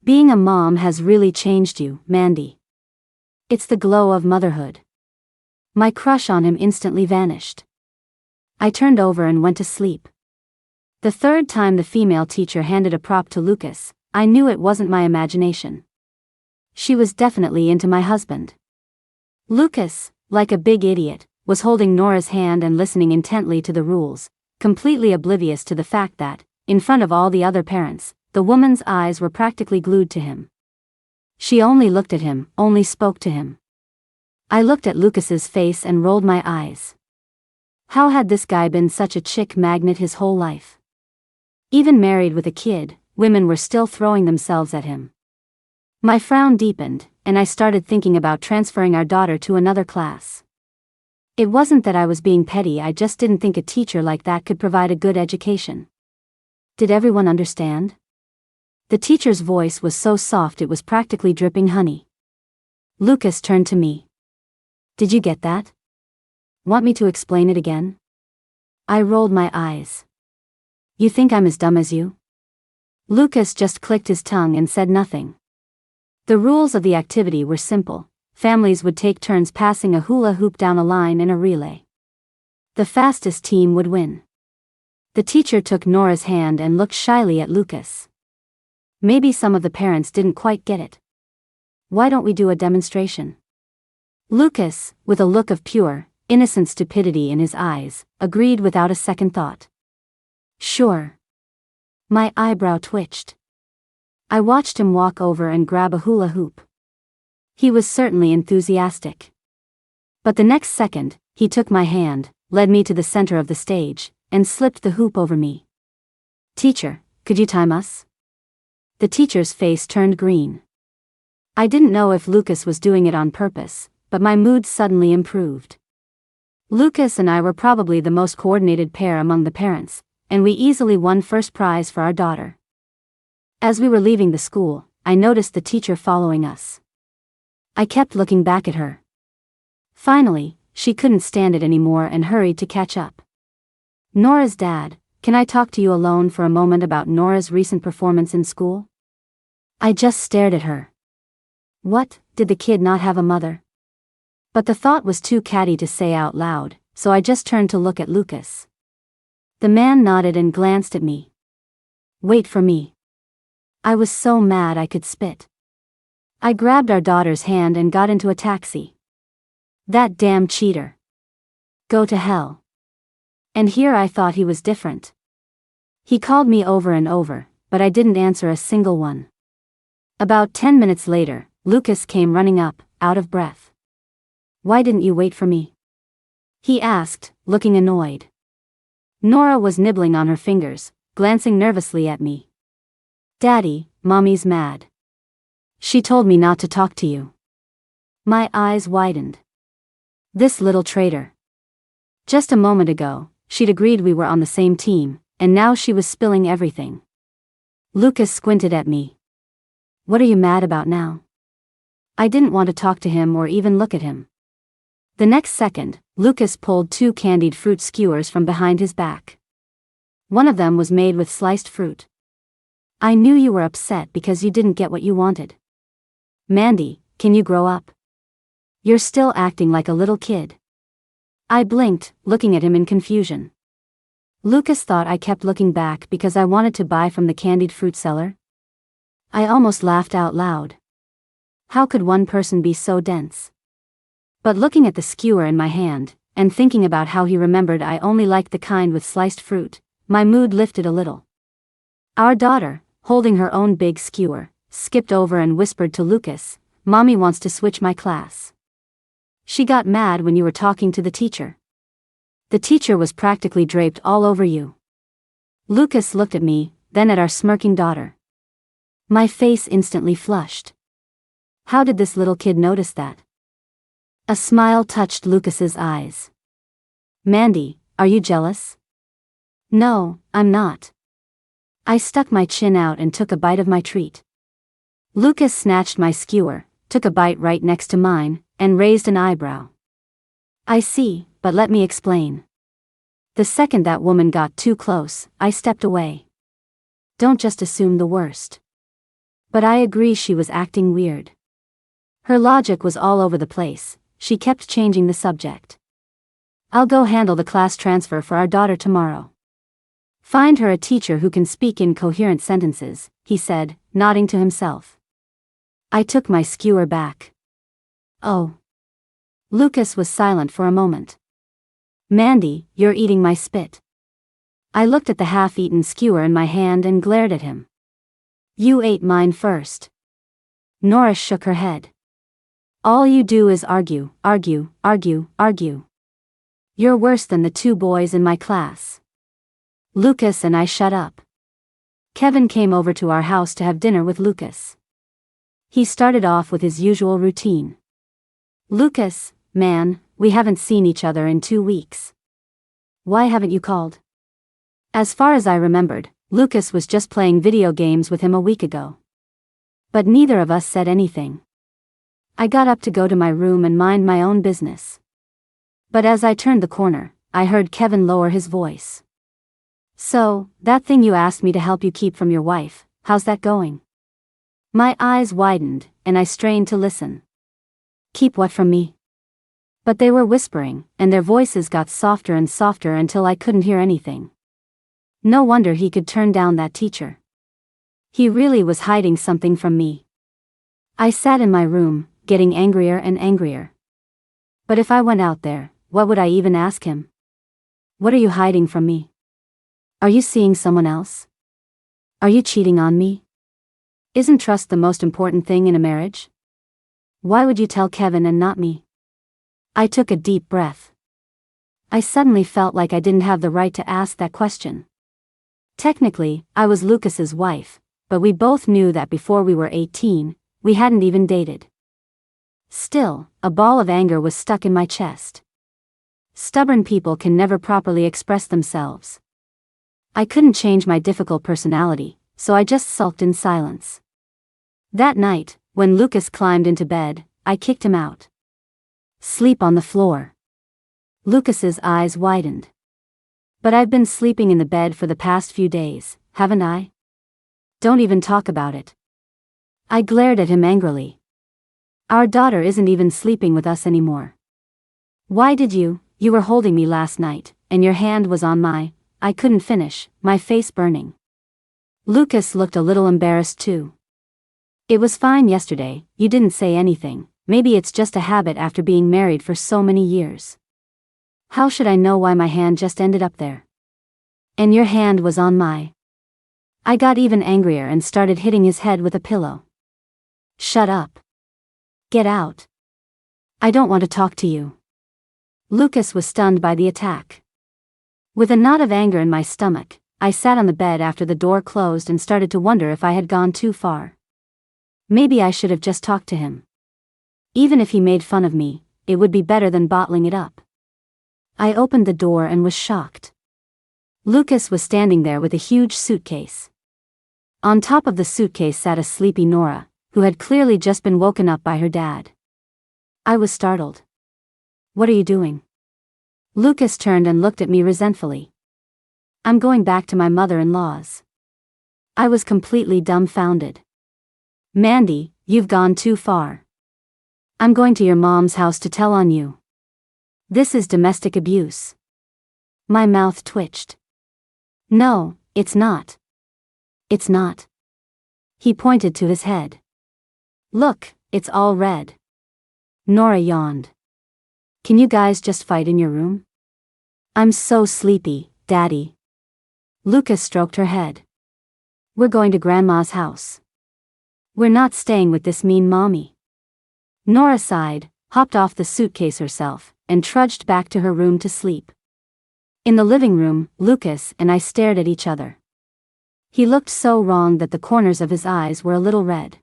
"Being a mom has really changed you, Mandy. It's the glow of motherhood." My crush on him instantly vanished. I turned over and went to sleep. The third time the female teacher handed a prop to Lucas, I knew it wasn't my imagination. She was definitely into my husband. Lucas, like a big idiot, was holding Nora's hand and listening intently to the rules, completely oblivious to the fact that, in front of all the other parents, the woman's eyes were practically glued to him. She only looked at him, only spoke to him. I looked at Lucas's face and rolled my eyes. How had this guy been such a chick magnet his whole life? Even married with a kid, women were still throwing themselves at him. My frown deepened, and I started thinking about transferring our daughter to another class. It wasn't that I was being petty, I just didn't think a teacher like that could provide a good education. Did everyone understand? The teacher's voice was so soft it was practically dripping honey. Lucas turned to me. Did you get that? Want me to explain it again? I rolled my eyes. You think I'm as dumb as you? Lucas just clicked his tongue and said nothing. The rules of the activity were simple. Families would take turns passing a hula hoop down a line in a relay. The fastest team would win. The teacher took Nora's hand and looked shyly at Lucas. Maybe some of the parents didn't quite get it. Why don't we do a demonstration? Lucas, with a look of pure, innocent stupidity in his eyes, agreed without a second thought. Sure. My eyebrow twitched. I watched him walk over and grab a hula hoop. He was certainly enthusiastic. But the next second, he took my hand, led me to the center of the stage, and slipped the hoop over me. Teacher, could you time us? The teacher's face turned green. I didn't know if Lucas was doing it on purpose, but my mood suddenly improved. Lucas and I were probably the most coordinated pair among the parents, and we easily won first prize for our daughter. As we were leaving the school, I noticed the teacher following us. I kept looking back at her. Finally, she couldn't stand it anymore and hurried to catch up. Nora's dad, can I talk to you alone for a moment about Nora's recent performance in school? I just stared at her. What, did the kid not have a mother? But the thought was too catty to say out loud, so I just turned to look at Lucas. The man nodded and glanced at me. Wait for me. I was so mad I could spit. I grabbed our daughter's hand and got into a taxi. That damn cheater. Go to hell. And here I thought he was different. He called me over and over, but I didn't answer a single one. About 10 minutes later, Lucas came running up, out of breath. Why didn't you wait for me? He asked, looking annoyed. Nora was nibbling on her fingers, glancing nervously at me. Daddy, Mommy's mad. She told me not to talk to you. My eyes widened. This little traitor. Just a moment ago, she'd agreed we were on the same team, and now she was spilling everything. Lucas squinted at me. What are you mad about now? I didn't want to talk to him or even look at him. The next second, Lucas pulled 2 candied fruit skewers from behind his back. One of them was made with sliced fruit. I knew you were upset because you didn't get what you wanted. Mandy, can you grow up? You're still acting like a little kid. I blinked, looking at him in confusion. Lucas thought I kept looking back because I wanted to buy from the candied fruit seller. I almost laughed out loud. How could one person be so dense? But looking at the skewer in my hand, and thinking about how he remembered I only liked the kind with sliced fruit, my mood lifted a little. Our daughter, holding her own big skewer, skipped over and whispered to Lucas, Mommy wants to switch my class. She got mad when you were talking to the teacher. The teacher was practically draped all over you. Lucas looked at me, then at our smirking daughter. My face instantly flushed. How did this little kid notice that? A smile touched Lucas's eyes. Mandy, are you jealous? No, I'm not. I stuck my chin out and took a bite of my treat. Lucas snatched my skewer, took a bite right next to mine, and raised an eyebrow. I see, but let me explain. The second that woman got too close, I stepped away. Don't just assume the worst. But I agree she was acting weird. Her logic was all over the place, she kept changing the subject. I'll go handle the class transfer for our daughter tomorrow. Find her a teacher who can speak in coherent sentences, he said, nodding to himself. I took my skewer back. Oh. Lucas was silent for a moment. Mandy, you're eating my spit. I looked at the half-eaten skewer in my hand and glared at him. You ate mine first. Nora shook her head. All you do is argue, argue, argue, argue. You're worse than the 2 boys in my class. Lucas and I shut up. Kevin came over to our house to have dinner with Lucas. He started off with his usual routine. Lucas, man, we haven't seen each other in 2 weeks. Why haven't you called? As far as I remembered, Lucas was just playing video games with him a week ago. But neither of us said anything. I got up to go to my room and mind my own business. But as I turned the corner, I heard Kevin lower his voice. So, that thing you asked me to help you keep from your wife, how's that going? My eyes widened, and I strained to listen. Keep what from me? But they were whispering, and their voices got softer and softer until I couldn't hear anything. No wonder he could turn down that teacher. He really was hiding something from me. I sat in my room, getting angrier and angrier. But if I went out there, what would I even ask him? What are you hiding from me? Are you seeing someone else? Are you cheating on me? Isn't trust the most important thing in a marriage? Why would you tell Kevin and not me? I took a deep breath. I suddenly felt like I didn't have the right to ask that question. Technically, I was Lucas's wife, but we both knew that before we were 18, we hadn't even dated. Still, a ball of anger was stuck in my chest. Stubborn people can never properly express themselves. I couldn't change my difficult personality, so I just sulked in silence. That night, when Lucas climbed into bed, I kicked him out. Sleep on the floor. Lucas's eyes widened. But I've been sleeping in the bed for the past few days, haven't I? Don't even talk about it. I glared at him angrily. Our daughter isn't even sleeping with us anymore. Why did you were holding me last night, and your hand was on I couldn't finish, my face burning. Lucas looked a little embarrassed too. It was fine yesterday, you didn't say anything, maybe it's just a habit after being married for so many years. How should I know why my hand just ended up there? And your hand was on I got even angrier and started hitting his head with a pillow. Shut up. Get out. I don't want to talk to you. Lucas was stunned by the attack. With a knot of anger in my stomach, I sat on the bed after the door closed and started to wonder if I had gone too far. Maybe I should have just talked to him. Even if he made fun of me, it would be better than bottling it up. I opened the door and was shocked. Lucas was standing there with a huge suitcase. On top of the suitcase sat a sleepy Nora, who had clearly just been woken up by her dad. I was startled. What are you doing? Lucas turned and looked at me resentfully. I'm going back to my mother-in-law's. I was completely dumbfounded. Mandy, you've gone too far. I'm going to your mom's house to tell on you. This is domestic abuse. My mouth twitched. No, it's not. It's not. He pointed to his head. Look, it's all red. Nora yawned. Can you guys just fight in your room? I'm so sleepy, Daddy. Lucas stroked her head. We're going to Grandma's house. We're not staying with this mean mommy. Nora sighed, hopped off the suitcase herself, and trudged back to her room to sleep. In the living room, Lucas and I stared at each other. He looked so wrong that the corners of his eyes were a little red.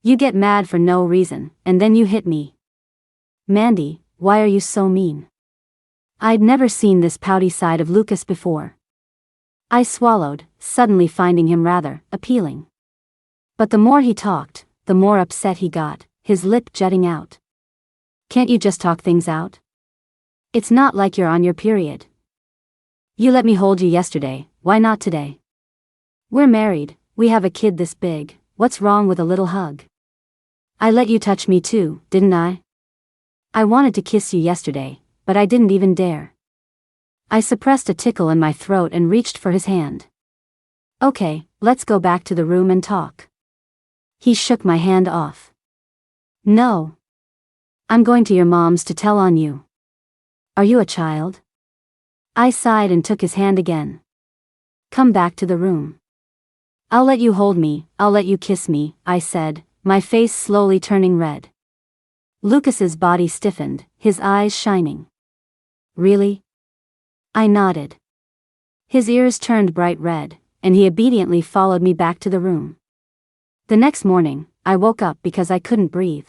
You get mad for no reason, and then you hit me. Mandy, why are you so mean? I'd never seen this pouty side of Lucas before. I swallowed, suddenly finding him rather appealing. But the more he talked, the more upset he got, his lip jutting out. Can't you just talk things out? It's not like you're on your period. You let me hold you yesterday, why not today? We're married, we have a kid this big, what's wrong with a little hug? I let you touch me too, didn't I? I wanted to kiss you yesterday, but I didn't even dare. I suppressed a tickle in my throat and reached for his hand. Okay, let's go back to the room and talk. He shook my hand off. No. I'm going to your mom's to tell on you. Are you a child? I sighed and took his hand again. Come back to the room. I'll let you hold me, I'll let you kiss me, I said, my face slowly turning red. Lucas's body stiffened, his eyes shining. Really? I nodded. His ears turned bright red, and he obediently followed me back to the room. The next morning, I woke up because I couldn't breathe.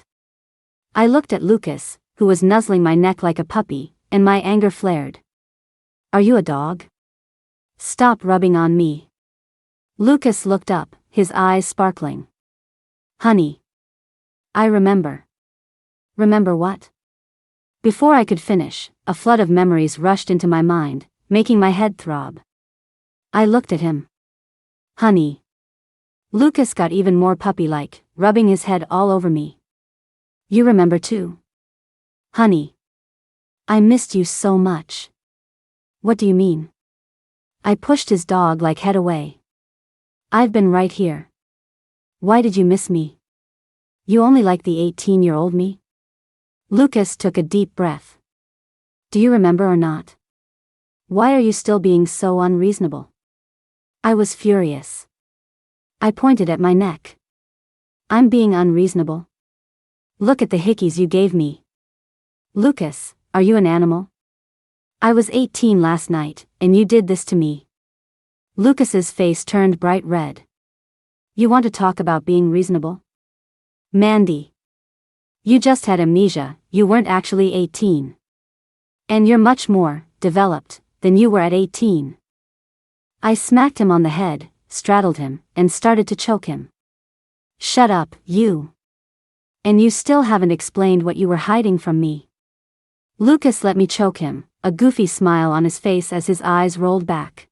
I looked at Lucas, who was nuzzling my neck like a puppy, and my anger flared. Are you a dog? Stop rubbing on me. Lucas looked up, his eyes sparkling. Honey. I remember. Remember what? Before I could finish, a flood of memories rushed into my mind, making my head throb. I looked at him. Honey. Lucas got even more puppy-like, rubbing his head all over me. You remember too? Honey. I missed you so much. What do you mean? I pushed his dog-like head away. I've been right here. Why did you miss me? You only like the 18-year-old me? Lucas took a deep breath. Do you remember or not? Why are you still being so unreasonable? I was furious. I pointed at my neck. I'm being unreasonable? Look at the hickeys you gave me. Lucas, are you an animal? I was 18 last night, and you did this to me. Lucas's face turned bright red. You want to talk about being reasonable? Mandy. You just had amnesia, you weren't actually 18. And you're much more developed than you were at 18. I smacked him on the head, straddled him, and started to choke him. Shut up, you. And you still haven't explained what you were hiding from me. Lucas let me choke him, a goofy smile on his face as his eyes rolled back.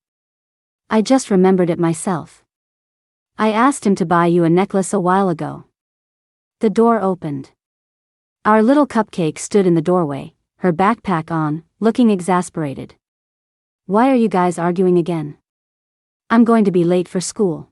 I just remembered it myself. I asked him to buy you a necklace a while ago. The door opened. Our little cupcake stood in the doorway, her backpack on, looking exasperated. Why are you guys arguing again? I'm going to be late for school.